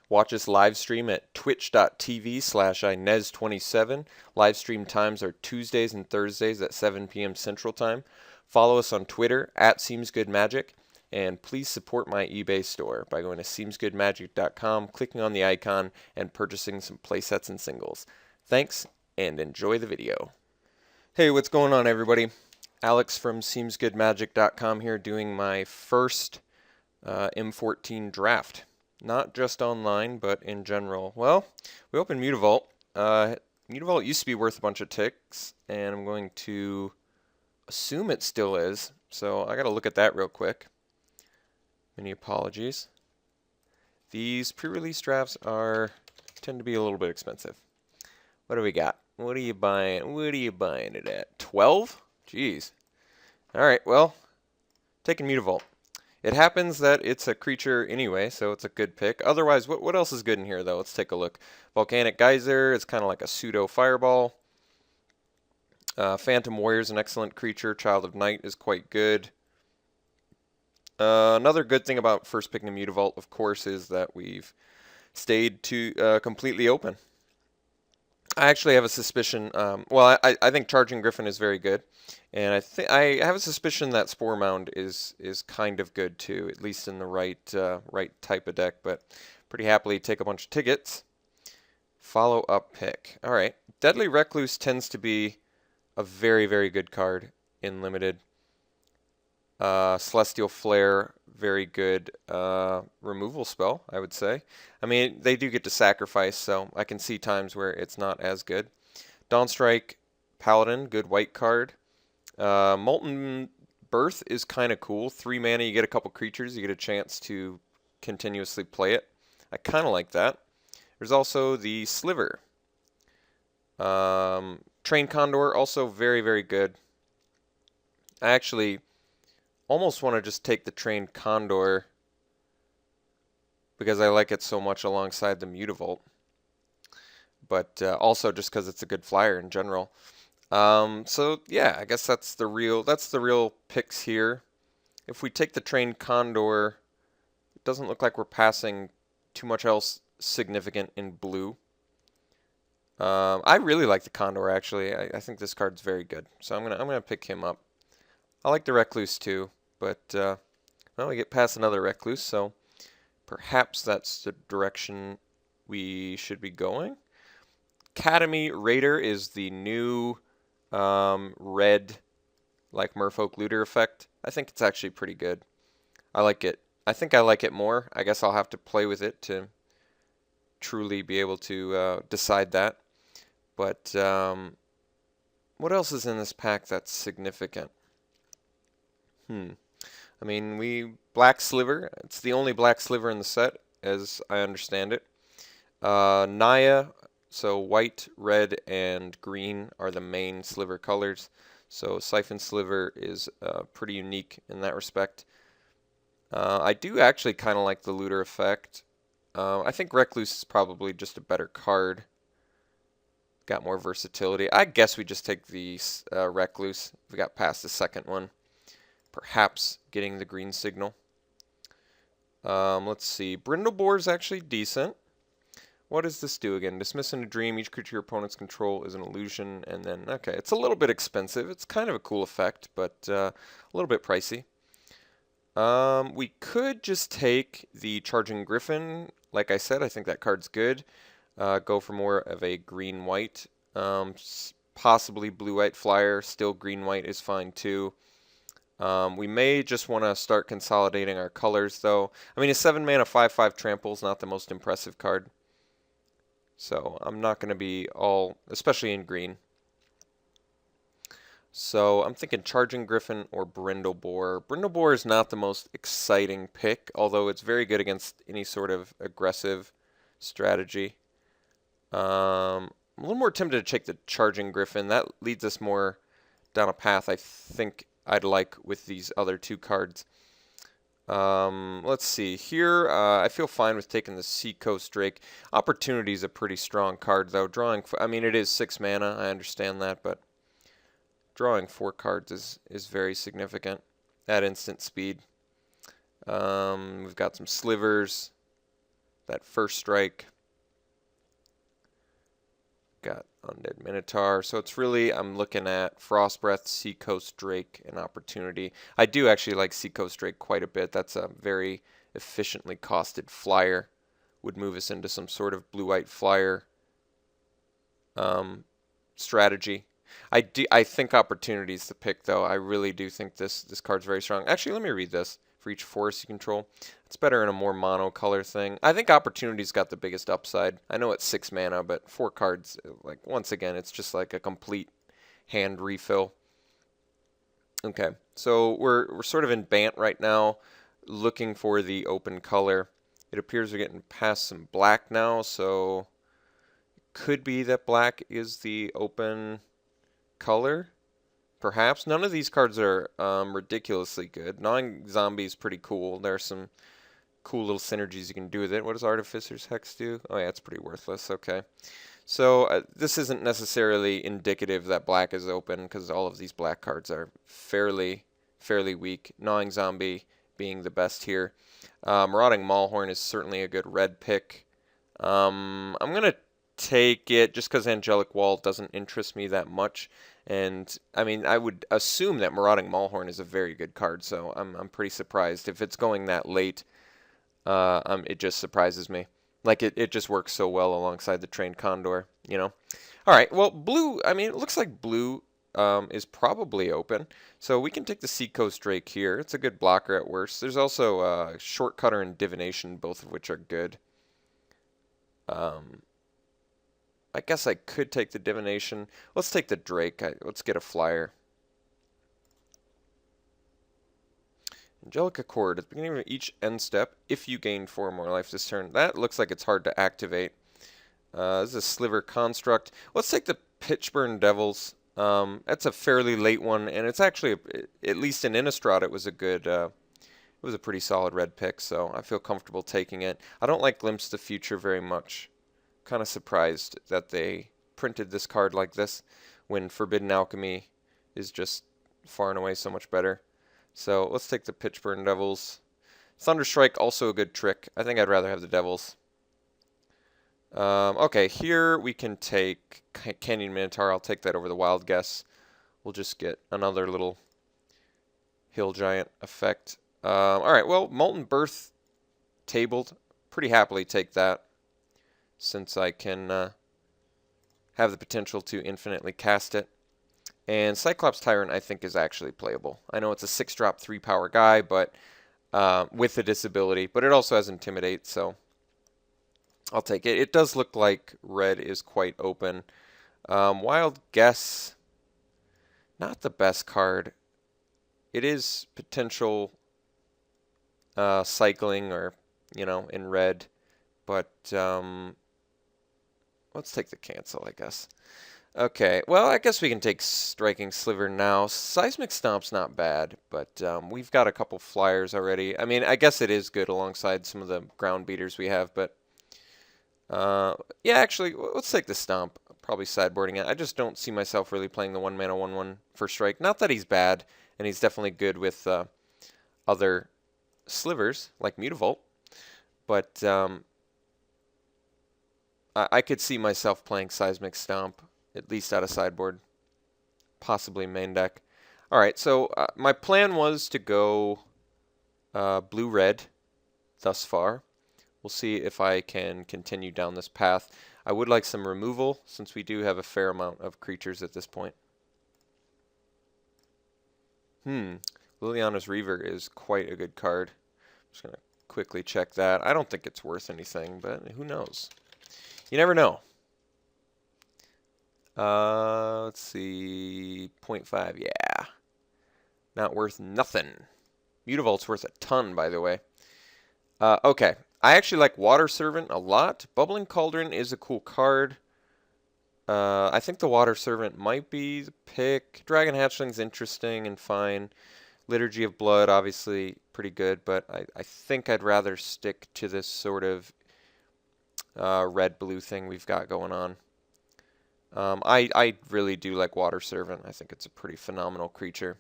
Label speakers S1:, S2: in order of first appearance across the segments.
S1: Watch us live stream at twitch.tv/Inez27. Live stream times are Tuesdays and Thursdays at 7 p.m. Central Time. Follow us on Twitter at SeemsGoodMagic. And please support my eBay store by going to SeemsGoodMagic.com, clicking on the icon, and purchasing some playsets and singles. Thanks, and enjoy the video. Hey, what's going on, everybody? Alex from SeemsGoodMagic.com here doing my first M14 Draft. Not just online, but in general. Well, we opened Mutavault. Mutavault used to be worth a bunch of ticks, and I'm going to assume it still is. So I got to look at that real quick. Many apologies. These pre-release drafts tend to be a little bit expensive. What do we got? What are you buying? What are you buying it at? 12? Jeez. All right. Well, taking Mutavault. It happens that it's a creature anyway, so it's a good pick. Otherwise, what else is good in here, though? Let's take a look. Volcanic Geyser is kind of like a pseudo fireball. Phantom Warrior is an excellent creature. Child of Night is quite good. Another good thing about first picking a Mutavault, of course, is that we've stayed completely open. I actually have a suspicion. I think Charging Griffin is very good, and I have a suspicion that Spore Mound is kind of good too, at least in the right type of deck. But pretty happily take a bunch of tickets. Follow up pick. All right, Deadly Recluse tends to be a very, very good card in limited. Celestial Flare, very good removal spell, I would say. I mean, they do get to sacrifice, so I can see times where it's not as good. Dawnstrike, Paladin, good white card. Molten Birth is kind of cool. 3 mana, you get a couple creatures, you get a chance to continuously play it. I kind of like that. There's also the Sliver. Train Condor, also very, very good. I actually almost want to just take the Trained Condor because I like it so much alongside the Mutavault, but also just because it's a good flyer in general. So yeah, I guess that's the real picks here. If we take the Trained Condor, it doesn't look like we're passing too much else significant in blue. I really like the Condor actually. I think this card's very good, so I'm gonna pick him up. I like the Recluse too. But, well, we get past another Recluse, so perhaps that's the direction we should be going. Academy Raider is the new red, like Merfolk Looter effect. I think it's actually pretty good. I like it. I think I like it more. I guess I'll have to play with it to truly be able to decide that. But what else is in this pack that's significant? I mean, Black Sliver, it's the only Black Sliver in the set, as I understand it. Naya, so white, red, and green are the main Sliver colors. So Siphon Sliver is pretty unique in that respect. I do actually kind of like the Looter effect. I think Recluse is probably just a better card. Got more versatility. I guess we just take the Recluse. We got past the second one. Perhaps getting the green signal. Let's see. Brindleboar is actually decent. What does this do again? Dismissing a dream. Each creature your opponents control is an illusion. And then, okay, it's a little bit expensive. It's kind of a cool effect, but a little bit pricey. We could just take the Charging Griffin. Like I said, I think that card's good. Go for more of a green-white. Possibly blue-white flyer. Still green-white is fine too. We may just want to start consolidating our colors, though. I mean, a 7-mana 5/5 trample is not the most impressive card. So I'm not going to be especially in green. So I'm thinking Charging Griffin or Brindleboar. Brindleboar is not the most exciting pick, although it's very good against any sort of aggressive strategy. I'm a little more tempted to take the Charging Griffin. That leads us more down a path I think I'd like with these other two cards. Let's see here. I feel fine with taking the Seacoast Drake. Opportunity is a pretty strong card, though. I mean, it is 6 mana. I understand that, but drawing 4 cards is very significant at instant speed. We've got some slivers, that first strike. Got Undead Minotaur. So it's really, I'm looking at Frostbreath, Seacoast Drake, and Opportunity. I do actually like Seacoast Drake quite a bit. That's a very efficiently costed flyer. Would move us into some sort of blue-white flyer strategy. I think Opportunity is the pick, though. I really do think this card's very strong. Actually, let me read this. For each forest you control, it's better in a more mono color thing. I think Opportunity's got the biggest upside. I know it's 6 mana, but 4 cards, like, once again, it's just like a complete hand refill. Okay, so we're sort of in Bant right now, looking for the open color. It appears we're getting past some black now, so it could be that black is the open color. Perhaps. None of these cards are ridiculously good. Gnawing Zombie is pretty cool. There are some cool little synergies you can do with it. What does Artificer's Hex do? Oh yeah, it's pretty worthless. Okay. So this isn't necessarily indicative that black is open, because all of these black cards are fairly weak. Gnawing Zombie being the best here. Marauding Maulhorn is certainly a good red pick. I'm going to take it just because Angelic Wall doesn't interest me that much. And, I mean, I would assume that Marauding Maulhorn is a very good card, so I'm pretty surprised. If it's going that late, it just surprises me. Like, it just works so well alongside the Trained Condor, you know? All right, well, blue, I mean, it looks like blue is probably open. So we can take the Seacoast Drake here. It's a good blocker at worst. There's also Shortcutter and Divination, both of which are good. I guess I could take the Divination. Let's take the Drake. Let's get a flyer. Angelic Accord. At the beginning of each end step, if you gain 4 more life this turn. That looks like it's hard to activate. This is a Sliver Construct. Let's take the Pitchburn Devils. That's a fairly late one, and it's actually, at least in Innistrad, it was a good, it was a pretty solid red pick, so I feel comfortable taking it. I don't like Glimpse of the Future very much. Kind of surprised that they printed this card like this when Forbidden Alchemy is just far and away so much better. So let's take the Pitchburn Devils. Thunderstrike, also a good trick. I think I'd rather have the Devils. Okay, here we can take Canyon Minotaur. I'll take that over the Wild Guess. We'll just get another little Hill Giant effect. Alright, well, Molten Birth tabled. Pretty happily take that, since I can have the potential to infinitely cast it. And Cyclops Tyrant, I think, is actually playable. I know it's a 6-drop, 3-power guy, but with a disability, but it also has Intimidate, so I'll take it. It does look like red is quite open. Wild Guess, not the best card. It is potential cycling, or, you know, in red, but let's take the cancel, I guess. Okay, well, I guess we can take Striking Sliver now. Seismic Stomp's not bad, but we've got a couple flyers already. I mean, I guess it is good alongside some of the ground beaters we have, but yeah, actually, let's take the Stomp. Probably sideboarding it. I just don't see myself really playing the 1-mana 1/1 first strike. Not that he's bad, and he's definitely good with other slivers, like Mutavault, but I could see myself playing Seismic Stomp, at least out of sideboard, possibly main deck. Alright, so my plan was to go blue-red thus far. We'll see if I can continue down this path. I would like some removal, since we do have a fair amount of creatures at this point. Liliana's Reaver is quite a good card. I'm just going to quickly check that. I don't think it's worth anything, but who knows? You never know. Let's see. 0.5, yeah. Not worth nothing. Mutavault's worth a ton, by the way. Okay. I actually like Water Servant a lot. Bubbling Cauldron is a cool card. I think the Water Servant might be the pick. Dragon Hatchling's interesting and fine. Liturgy of Blood, obviously pretty good, but I think I'd rather stick to this sort of red-blue thing we've got going on. I really do like Water Servant. I think it's a pretty phenomenal creature.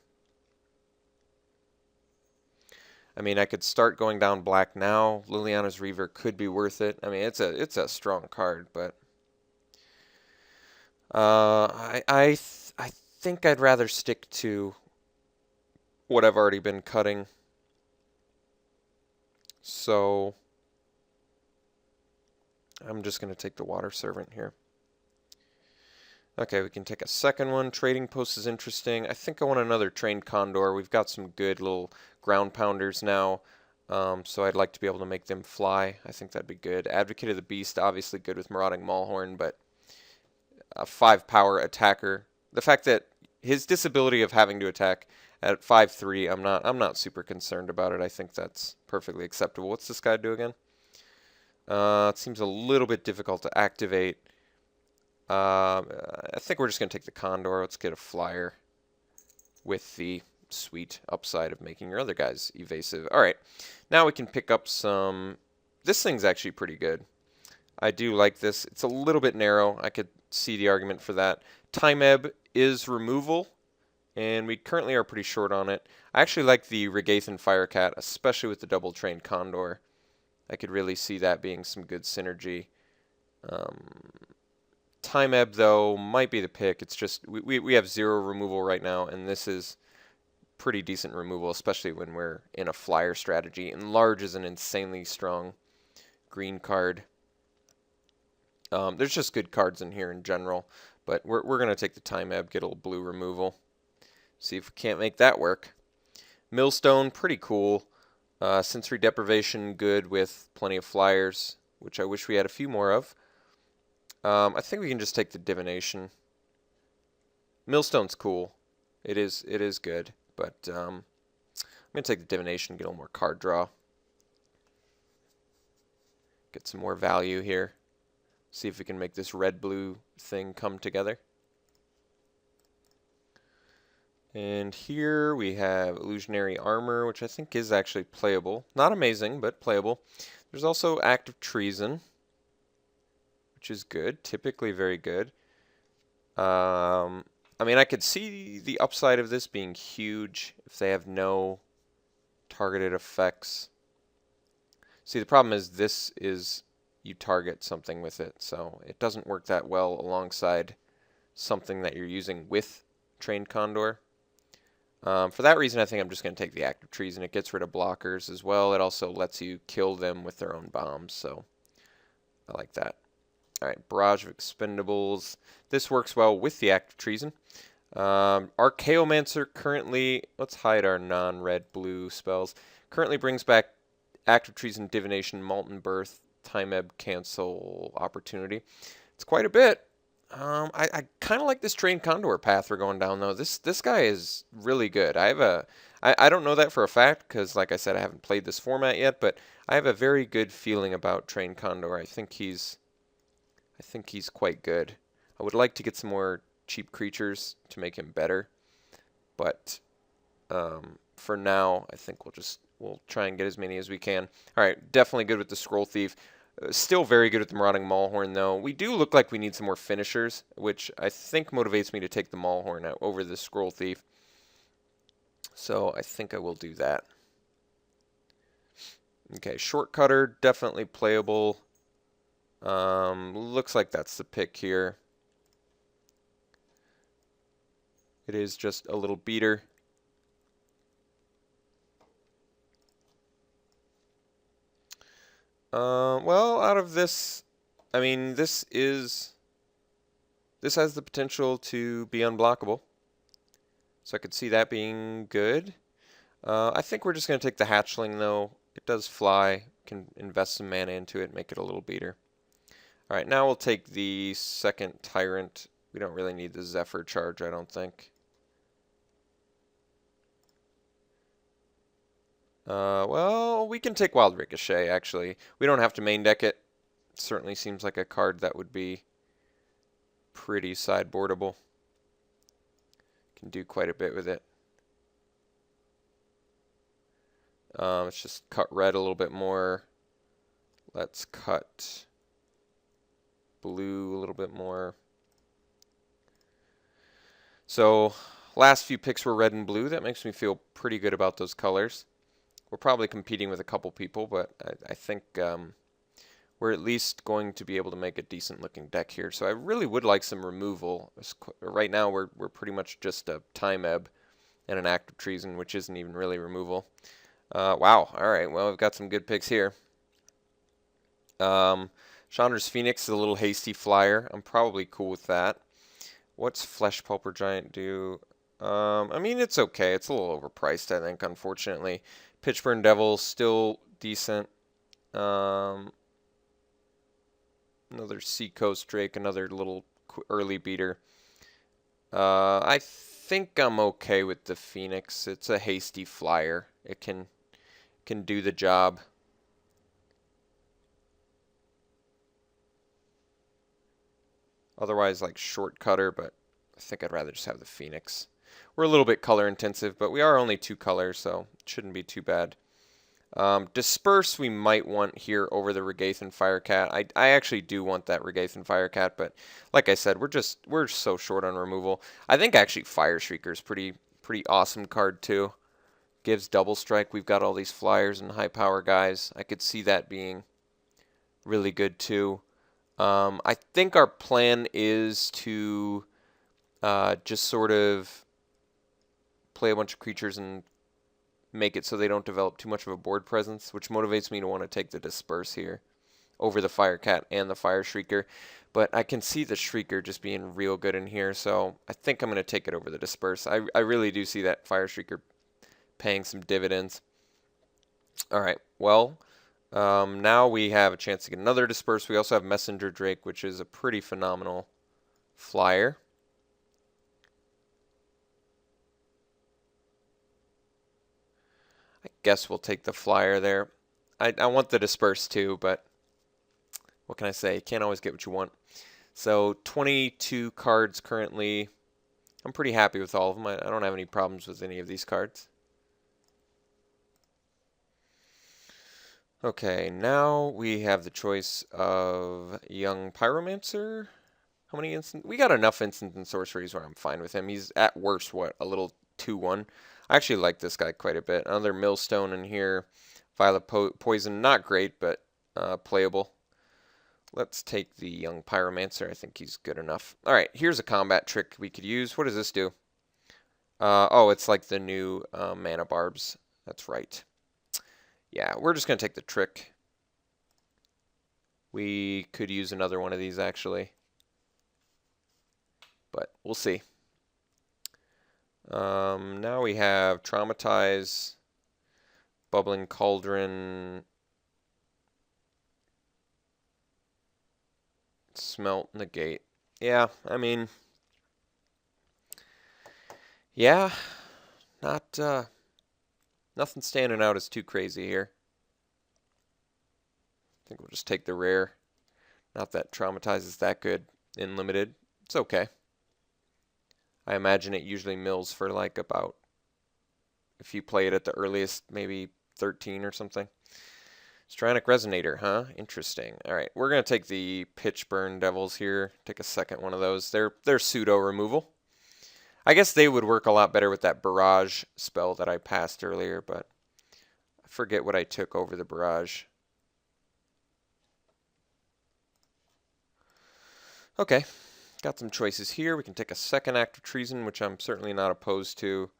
S1: I mean, I could start going down black now. Liliana's Reaver could be worth it. I mean, it's a strong card, but I think I'd rather stick to what I've already been cutting. So I'm just going to take the Water Servant here. Okay, we can take a second one. Trading Post is interesting. I think I want another Trained Condor. We've got some good little ground pounders now, so I'd like to be able to make them fly. I think that'd be good. Advocate of the Beast, obviously good with Marauding Maulhorn, but a 5-power attacker. The fact that his disability of having to attack at 5/3, I'm not super concerned about it. I think that's perfectly acceptable. What's this guy do again? It seems a little bit difficult to activate. I think we're just going to take the Condor. Let's get a flyer with the sweet upside of making your other guys evasive. All right, now we can pick up some. This thing's actually pretty good. I do like this. It's a little bit narrow. I could see the argument for that. Time Ebb is removal, and we currently are pretty short on it. I actually like the Regathan Firecat, especially with the double trained Condor. I could really see that being some good synergy. Time Ebb, though, might be the pick. It's just we have 0 removal right now, and this is pretty decent removal, especially when we're in a flyer strategy. And Large is an insanely strong green card. There's just good cards in here in general, but we're going to take the Time Ebb, get a little blue removal. See if we can't make that work. Millstone, pretty cool. Sensory Deprivation, good with plenty of flyers, which I wish we had a few more of. I think we can just take the Divination. Millstone's cool. It is good, but I'm going to take the Divination, get a little more card draw. Get some more value here. See if we can make this red-blue thing come together. And here we have Illusionary Armor, which I think is actually playable. Not amazing, but playable. There's also Act of Treason, which is good, typically very good. I mean, I could see the upside of this being huge if they have no targeted effects. See, the problem is this is you target something with it, so it doesn't work that well alongside something that you're using with Trained Condor. For that reason, I think I'm just going to take the Act of Treason. It gets rid of blockers as well. It also lets you kill them with their own bombs, so I like that. All right, Barrage of Expendables. This works well with the Act of Treason. Archaeomancer currently, let's hide our non-red-blue spells, currently brings back Act of Treason, Divination, Molten Birth, Time Ebb, Cancel, Opportunity. It's quite a bit. I kind of like this Trained Condor path we're going down, though. This guy is really good. I don't know that for a fact because, like I said, I haven't played this format yet, but I have a very good feeling about Trained Condor. I think he's quite good. I would like to get some more cheap creatures to make him better, but for now, I think we'll try and get as many as we can. All right, definitely good with the Scroll Thief. Still very good with the Marauding Maulhorn, though. We do look like we need some more finishers, which I think motivates me to take the Maulhorn out over the Scroll Thief. So I think I will do that. Okay, Shortcutter, definitely playable. Looks like that's the pick here. It is just a little beater. Well, out of this, I mean, this has the potential to be unblockable. So I could see that being good. I think we're just going to take the Hatchling, though. It does fly. Can invest some mana into it, make it a little beater. All right, now we'll take the second Tyrant. We don't really need the Zephyr charge, I don't think. Well, we can take Wild Ricochet, actually. We don't have to main deck it. It certainly seems like a card that would be pretty sideboardable. Can do quite a bit with it. Let's just cut red a little bit more. Let's cut blue a little bit more. So, last few picks were red and blue. That makes me feel pretty good about those colors. we're probably competing with a couple people, but I think we're at least going to be able to make a decent looking deck here. So I really would like some removal. Right now we're pretty much just a Time Ebb and an Act of Treason, which isn't even really removal. Wow, alright, well, we've got some good picks here. Chandra's Phoenix is a little hasty flyer. I'm probably cool with that. What's Flesh Pulper Giant do? I mean, it's okay. It's a little overpriced, I think, unfortunately. Pitchburn Devil, still decent. Another Seacoast Drake, another little early beater. I think I'm okay with the Phoenix. It's a hasty flyer. It can do the job. Otherwise, like short cutter, but I think I'd rather just have the Phoenix. We're a little bit color intensive, but we are only 2 colors, so it shouldn't be too bad. Disperse we might want here over the Regathan Firecat. I actually do want that Regathan Firecat, but like I said, we're so short on removal. I think actually Fire Shrieker is pretty awesome card too. Gives double strike. We've got all these flyers and high power guys. I could see that being really good too. I think our plan is to just sort of play a bunch of creatures and make it so they don't develop too much of a board presence, which motivates me to want to take the Disperse here over the Firecat and the Fire Shrieker. But I can see the Shrieker just being real good in here, so I think I'm going to take it over the Disperse. I really do see that Fire Shrieker paying some dividends. Alright, well, now we have a chance to get another Disperse. We also have Messenger Drake, which is a pretty phenomenal flyer. I guess we'll take the flyer there. I want the Disperse too, but what can I say? You can't always get what you want. So 22 cards currently. I'm pretty happy with all of them. I don't have any problems with any of these cards. Okay, now we have the choice of Young Pyromancer. How many instant? We got enough instant and sorceries where I'm fine with him. He's at worst, what, a little 2-1. I actually like this guy quite a bit. Another Millstone in here. Violet Poison, not great, but playable. Let's take the Young Pyromancer. I think he's good enough. Alright, here's a combat trick we could use. What does this do? Oh, it's like the new Mana Barbs. That's right. Yeah, we're just going to take the trick. We could use another one of these, actually. But we'll see. Now we have Traumatize, Bubbling Cauldron, Smelt, Negate. Yeah, I mean, yeah, not, nothing standing out as too crazy here. I think we'll just take the rare. Not that Traumatize is that good in limited. It's okay. I imagine it usually mills for like about, if you play it at the earliest, maybe 13 or something. Stranic Resonator, huh? Interesting. Alright, we're going to take the Pitchburn Devils here. Take a second one of those. They're pseudo removal. I guess they would work a lot better with that Barrage spell that I passed earlier, but I forget what I took over the Barrage. Okay, got some choices here. We can take a second Act of Treason, which I'm certainly not opposed to.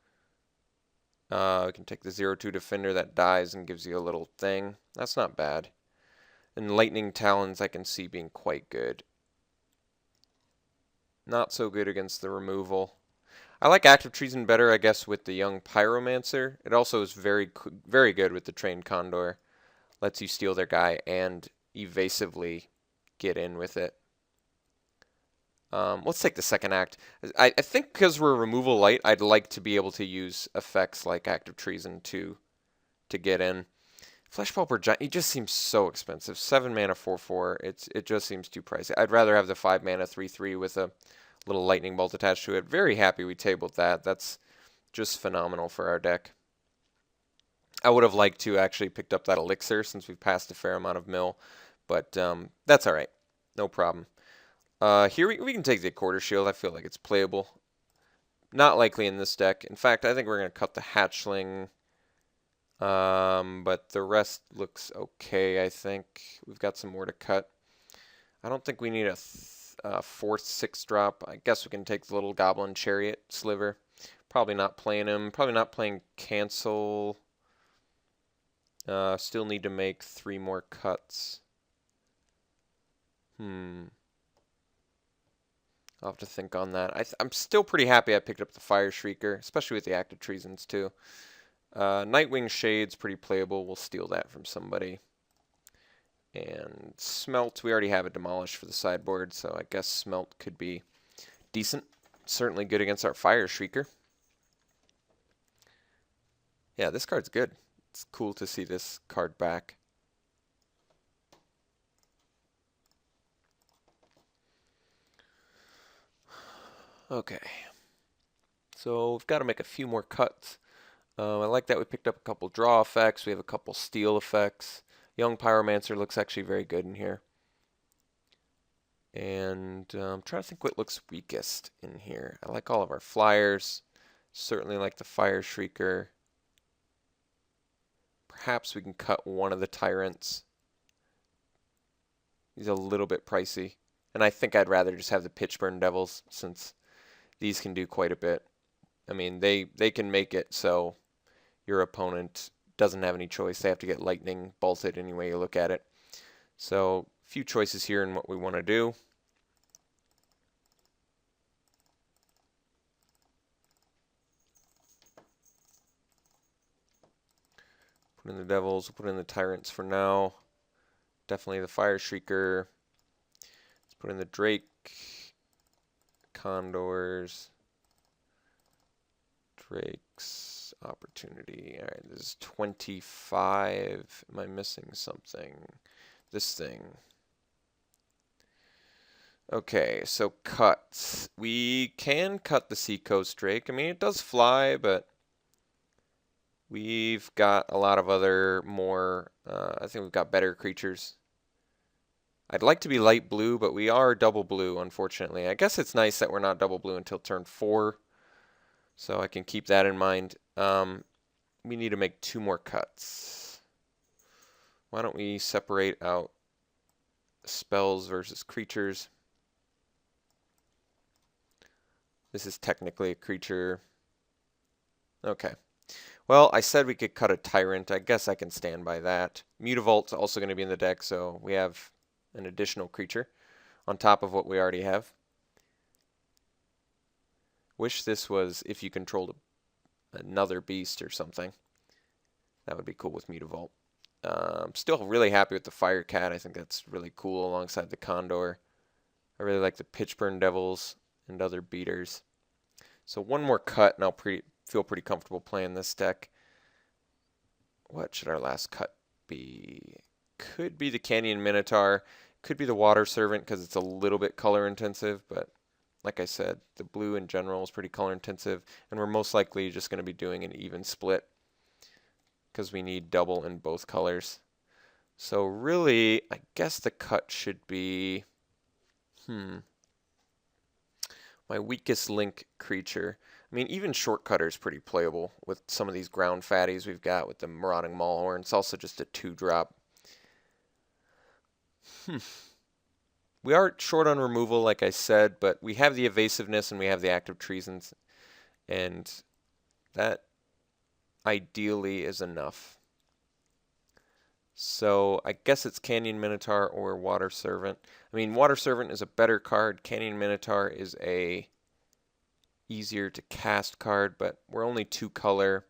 S1: We can take the 0-2 Defender that dies and gives you a little thing. That's not bad. And Lightning Talons I can see being quite good. Not so good against the removal. I like Act of Treason better, I guess, with the Young Pyromancer. It also is very good with the Trained Condor. Lets you steal their guy and evasively get in with it. Let's take the second act. I think because we're removal light, I'd like to be able to use effects like Act of Treason to get in. Flesh Pulper Giant, he just seems so expensive. 7 mana 4/4. It just seems too pricey. I'd rather have the 5 mana 3/3 with a little lightning bolt attached to it. Very happy we tabled that. That's just phenomenal for our deck. I would have liked to actually picked up that elixir since we've passed a fair amount of mill, but that's all right. No problem. Here we can take the Quarter Shield. I feel like it's playable. Not likely in this deck. In fact, I think we're going to cut the Hatchling. But the rest looks okay, I think. We've got some more to cut. I don't think we need a fourth, sixth drop. I guess we can take the little Goblin Chariot sliver. Probably not playing him. Probably not playing cancel. Still need to make 3 more cuts. I'll have to think on that. I'm still pretty happy I picked up the Fire Shrieker, especially with the Active Treasons too. Nightwing Shade's pretty playable. We'll steal that from somebody. And Smelt, we already have a Demolish for the sideboard, so I guess Smelt could be decent. Certainly good against our Fire Shrieker. Yeah, this card's good. It's cool to see this card back. Okay. So we've got to make a few more cuts. I like that we picked up a couple draw effects. We have a couple steal effects. Young Pyromancer looks actually very good in here. And I'm trying to think what looks weakest in here. I like all of our flyers. Certainly like the Fire Shrieker. Perhaps we can cut one of the Tyrants. He's a little bit pricey. And I think I'd rather just have the Pitchburn Devils, since these can do quite a bit. I mean, they can make it so your opponent doesn't have any choice. They have to get lightning bolted any way you look at it. So a few choices here in what we want to do. Put in the Devils, we'll put in the Tyrants for now. Definitely the Fire Shrieker. Let's put in the Drake, Condors, Drake's Opportunity. All right, this is 25. Am I missing something? This thing. Okay, so cuts. We can cut the Seacoast Drake. I mean, it does fly, but we've got a lot of other more, I think we've got better creatures. I'd like to be light blue, but we are double blue, unfortunately. I guess it's nice that we're not double blue until turn 4, so I can keep that in mind. We need to make 2 more cuts. Why don't we separate out spells versus creatures? This is technically a creature. Okay. Well, I said we could cut a Tyrant. I guess I can stand by that. Mutavault's also going to be in the deck, so we have an additional creature on top of what we already have. Wish this was if you controlled another beast or something. That would be cool with Mutavault. Still really happy with the Fire Cat. I think that's really cool alongside the Condor. I really like the Pitchburn Devils and other beaters. So one more cut and I'll feel pretty comfortable playing this deck. What should our last cut be? Could be the Canyon Minotaur. Could be the Water Servant because it's a little bit color intensive, but like I said, the blue in general is pretty color intensive, and we're most likely just going to be doing an even split because we need double in both colors. So really, I guess the cut should be, my weakest link creature. I mean, even Shortcutter is pretty playable with some of these ground fatties we've got with the Marauding Maulhorn. It's also just a 2-drop. We are short on removal, like I said, but we have the evasiveness and we have the active treasons, and that ideally is enough. So I guess it's Canyon Minotaur or Water Servant. I mean, Water Servant is a better card. Canyon Minotaur is a easier to cast card, but we're only 2 color.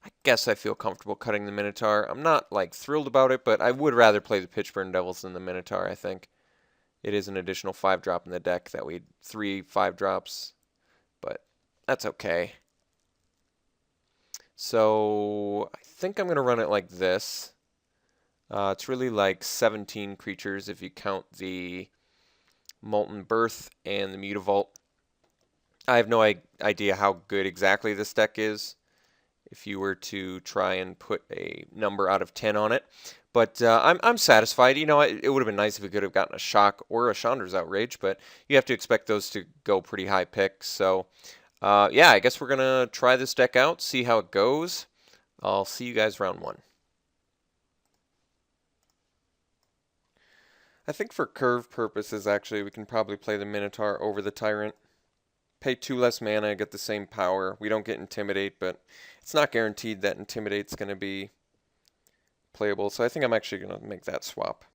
S1: I guess I feel comfortable cutting the Minotaur. I'm not like thrilled about it, but I would rather play the Pitchburn Devils than the Minotaur, I think. It is an additional 5-drop in the deck that we 3 5-drops, but that's okay. So I think I'm going to run it like this. It's really like 17 creatures if you count the Molten Birth and the Mutavault. I have no idea how good exactly this deck is if you were to try and put a number out of 10 on it. But I'm satisfied. You know, it would have been nice if we could have gotten a Shock or a Chandra's Outrage, but you have to expect those to go pretty high picks. So Yeah, I guess we're going to try this deck out, see how it goes. I'll see you guys round 1. I think for curve purposes, actually, we can probably play the Minotaur over the Tyrant. Pay 2 less mana, get the same power. We don't get Intimidate, but it's not guaranteed that Intimidate's going to be playable, so I think I'm actually going to make that swap.